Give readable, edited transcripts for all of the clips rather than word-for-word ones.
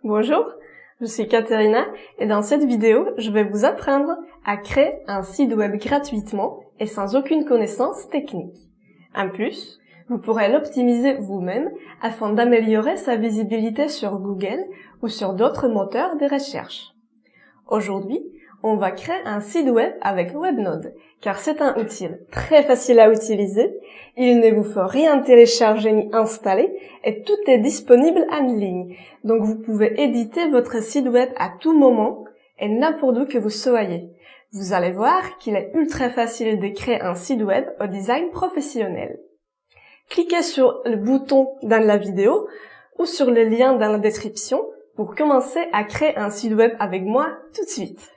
Bonjour, je suis Katerina et dans cette vidéo, je vais vous apprendre à créer un site web gratuitement et sans aucune connaissance technique. En plus, vous pourrez l'optimiser vous-même afin d'améliorer sa visibilité sur Google ou sur d'autres moteurs de recherche. Aujourd'hui, on va créer un site web avec Webnode, car c'est un outil très facile à utiliser, il ne vous faut rien télécharger ni installer et tout est disponible en ligne. Donc vous pouvez éditer votre site web à tout moment et n'importe où que vous soyez. Vous allez voir qu'il est ultra facile de créer un site web au design professionnel. Cliquez sur le bouton dans la vidéo ou sur le lien dans la description pour commencer à créer un site web avec moi tout de suite.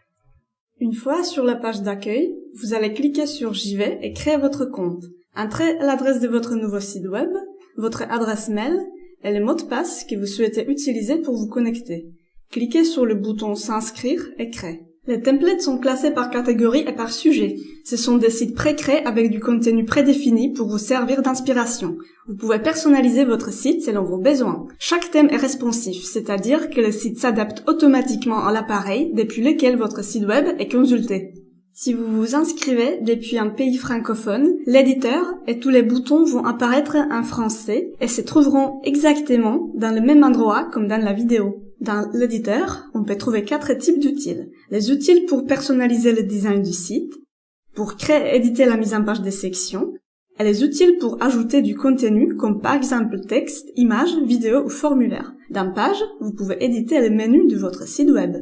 Une fois sur la page d'accueil, vous allez cliquer sur J'y vais et créer votre compte. Entrez l'adresse de votre nouveau site web, votre adresse mail et le mot de passe que vous souhaitez utiliser pour vous connecter. Cliquez sur le bouton S'inscrire et créer. Les templates sont classés par catégorie et par sujet. Ce sont des sites pré-créés avec du contenu prédéfini pour vous servir d'inspiration. Vous pouvez personnaliser votre site selon vos besoins. Chaque thème est responsif, c'est-à-dire que le site s'adapte automatiquement à l'appareil depuis lequel votre site web est consulté. Si vous vous inscrivez depuis un pays francophone, l'éditeur et tous les boutons vont apparaître en français et se trouveront exactement dans le même endroit comme dans la vidéo. Dans l'éditeur, on peut trouver 4 types d'outils. Les outils pour personnaliser le design du site, pour créer et éditer la mise en page des sections, et les outils pour ajouter du contenu comme par exemple texte, images, vidéos ou formulaire. Dans Page, vous pouvez éditer le menu de votre site web.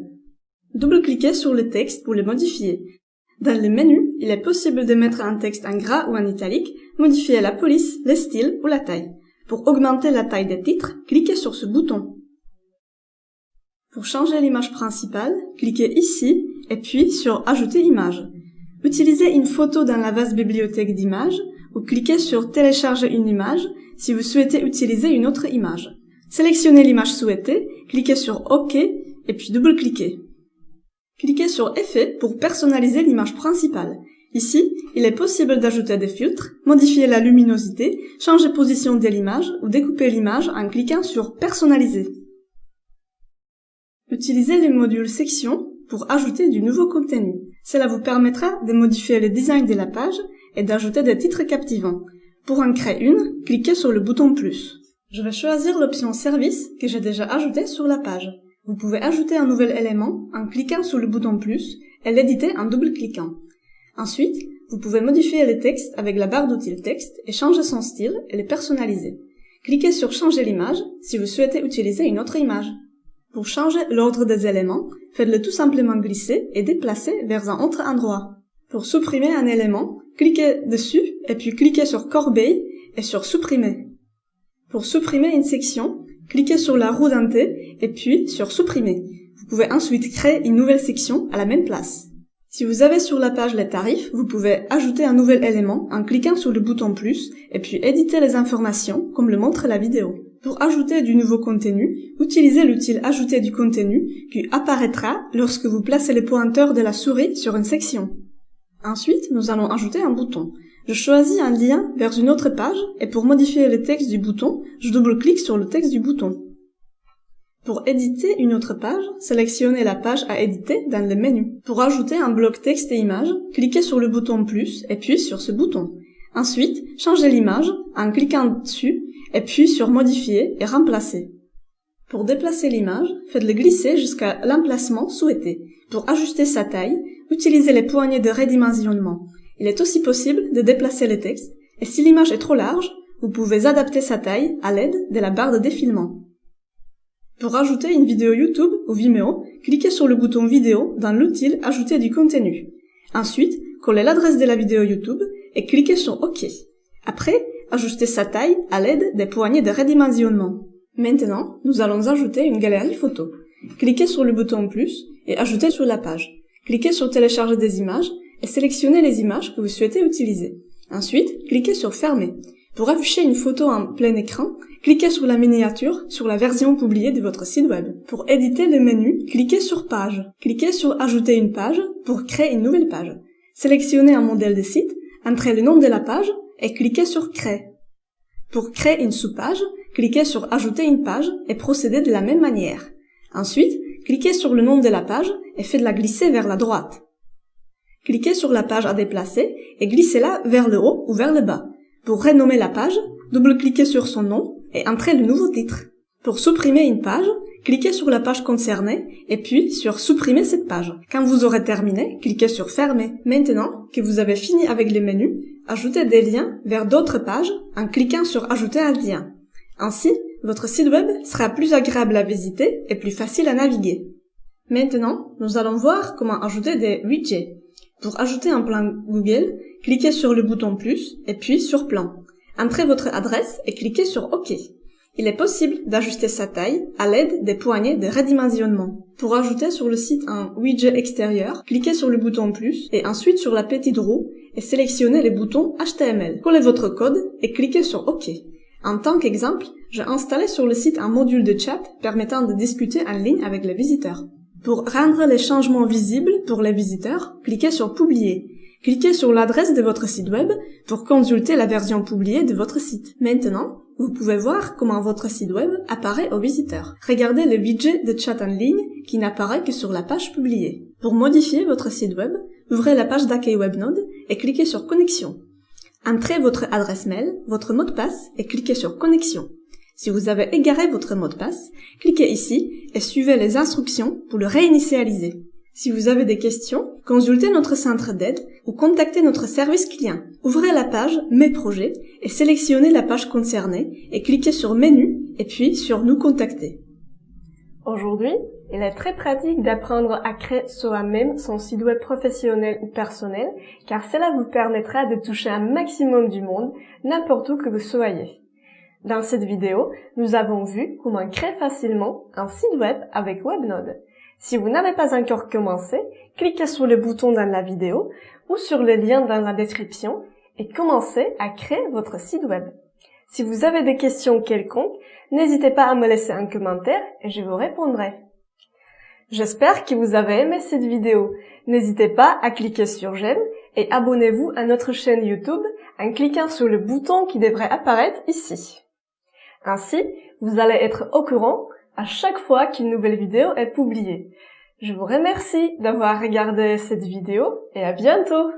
Double-cliquez sur le texte pour le modifier. Dans le menu, il est possible de mettre un texte en gras ou en italique, modifier la police, le style ou la taille. Pour augmenter la taille des titres, cliquez sur ce bouton. Pour changer l'image principale, cliquez ici et puis sur Ajouter image. Utilisez une photo dans la vaste bibliothèque d'images ou cliquez sur Télécharger une image si vous souhaitez utiliser une autre image. Sélectionnez l'image souhaitée, cliquez sur OK et puis double-cliquez. Cliquez sur Effet pour personnaliser l'image principale. Ici, il est possible d'ajouter des filtres, modifier la luminosité, changer position de l'image ou découper l'image en cliquant sur Personnaliser. Utilisez les modules Sections pour ajouter du nouveau contenu. Cela vous permettra de modifier le design de la page et d'ajouter des titres captivants. Pour en créer une, cliquez sur le bouton Plus. Je vais choisir l'option Service que j'ai déjà ajoutée sur la page. Vous pouvez ajouter un nouvel élément en cliquant sur le bouton Plus et l'éditer en double-cliquant. Ensuite, vous pouvez modifier le texte avec la barre d'outils Texte et changer son style et le personnaliser. Cliquez sur Changer l'image si vous souhaitez utiliser une autre image. Pour changer l'ordre des éléments, faites-le tout simplement glisser et déplacer vers un autre endroit. Pour supprimer un élément, cliquez dessus et puis cliquez sur Corbeille et sur Supprimer. Pour supprimer une section, cliquez sur la roue dentée et puis sur Supprimer. Vous pouvez ensuite créer une nouvelle section à la même place. Si vous avez sur la page les tarifs, vous pouvez ajouter un nouvel élément en cliquant sur le bouton plus et puis éditer les informations comme le montre la vidéo. Pour ajouter du nouveau contenu, utilisez l'outil Ajouter du contenu qui apparaîtra lorsque vous placez le pointeur de la souris sur une section. Ensuite, nous allons ajouter un bouton. Je choisis un lien vers une autre page et pour modifier le texte du bouton, je double-clique sur le texte du bouton. Pour éditer une autre page, sélectionnez la page à éditer dans le menu. Pour ajouter un bloc texte et image, cliquez sur le bouton plus et puis sur ce bouton. Ensuite, changez l'image en cliquant dessus et puis sur Modifier et Remplacer. Pour déplacer l'image, faites-le glisser jusqu'à l'emplacement souhaité. Pour ajuster sa taille, utilisez les poignées de redimensionnement. Il est aussi possible de déplacer le texte et si l'image est trop large, vous pouvez adapter sa taille à l'aide de la barre de défilement. Pour ajouter une vidéo YouTube ou Vimeo, cliquez sur le bouton Vidéo dans l'outil Ajouter du contenu. Ensuite, collez l'adresse de la vidéo YouTube et cliquez sur OK. Après, ajustez sa taille à l'aide des poignées de redimensionnement. Maintenant, nous allons ajouter une galerie photo. Cliquez sur le bouton plus et ajoutez sur la page. Cliquez sur Télécharger des images et sélectionnez les images que vous souhaitez utiliser. Ensuite, cliquez sur Fermer. Pour afficher une photo en plein écran, cliquez sur la miniature sur la version publiée de votre site web. Pour éditer le menu, cliquez sur Page. Cliquez sur Ajouter une page pour créer une nouvelle page. Sélectionnez un modèle de site, entrez le nom de la page et cliquez sur Créer. Pour créer une sous-page, cliquez sur Ajouter une page et procédez de la même manière. Ensuite, cliquez sur le nom de la page et faites-la glisser vers la droite. Cliquez sur la page à déplacer et glissez-la vers le haut ou vers le bas. Pour renommer la page, double-cliquez sur son nom et entrez le nouveau titre. Pour supprimer une page, cliquez sur la page concernée et puis sur supprimer cette page. Quand vous aurez terminé, cliquez sur fermer. Maintenant que vous avez fini avec les menus, ajoutez des liens vers d'autres pages en cliquant sur ajouter un lien. Ainsi, votre site web sera plus agréable à visiter et plus facile à naviguer. Maintenant, nous allons voir comment ajouter des widgets. Pour ajouter un plan Google, cliquez sur le bouton plus et puis sur plan. Entrez votre adresse et cliquez sur OK. Il est possible d'ajuster sa taille à l'aide des poignées de redimensionnement. Pour ajouter sur le site un widget extérieur, cliquez sur le bouton plus et ensuite sur la petite roue et sélectionnez les boutons HTML. Collez votre code et cliquez sur OK. En tant qu'exemple, j'ai installé sur le site un module de chat permettant de discuter en ligne avec les visiteurs. Pour rendre les changements visibles pour les visiteurs, cliquez sur Publier. Cliquez sur l'adresse de votre site web pour consulter la version publiée de votre site. Maintenant, vous pouvez voir comment votre site web apparaît aux visiteurs. Regardez le widget de chat en ligne qui n'apparaît que sur la page publiée. Pour modifier votre site web, ouvrez la page d'accueil WebNode et cliquez sur Connexion. Entrez votre adresse mail, votre mot de passe et cliquez sur Connexion. Si vous avez égaré votre mot de passe, cliquez ici et suivez les instructions pour le réinitialiser. Si vous avez des questions, consultez notre centre d'aide ou contactez notre service client. Ouvrez la page Mes projets et sélectionnez la page concernée et cliquez sur Menu et puis sur Nous contacter. Aujourd'hui, il est très pratique d'apprendre à créer soi-même son site web professionnel ou personnel, car cela vous permettra de toucher un maximum du monde, n'importe où que vous soyez. Dans cette vidéo, nous avons vu comment créer facilement un site web avec WebNode. Si vous n'avez pas encore commencé, cliquez sur le bouton dans la vidéo ou sur le lien dans la description et commencez à créer votre site web. Si vous avez des questions quelconques, n'hésitez pas à me laisser un commentaire et je vous répondrai. J'espère que vous avez aimé cette vidéo. N'hésitez pas à cliquer sur j'aime et abonnez-vous à notre chaîne YouTube en cliquant sur le bouton qui devrait apparaître ici. Ainsi, vous allez être au courant à chaque fois qu'une nouvelle vidéo est publiée. Je vous remercie d'avoir regardé cette vidéo et à bientôt!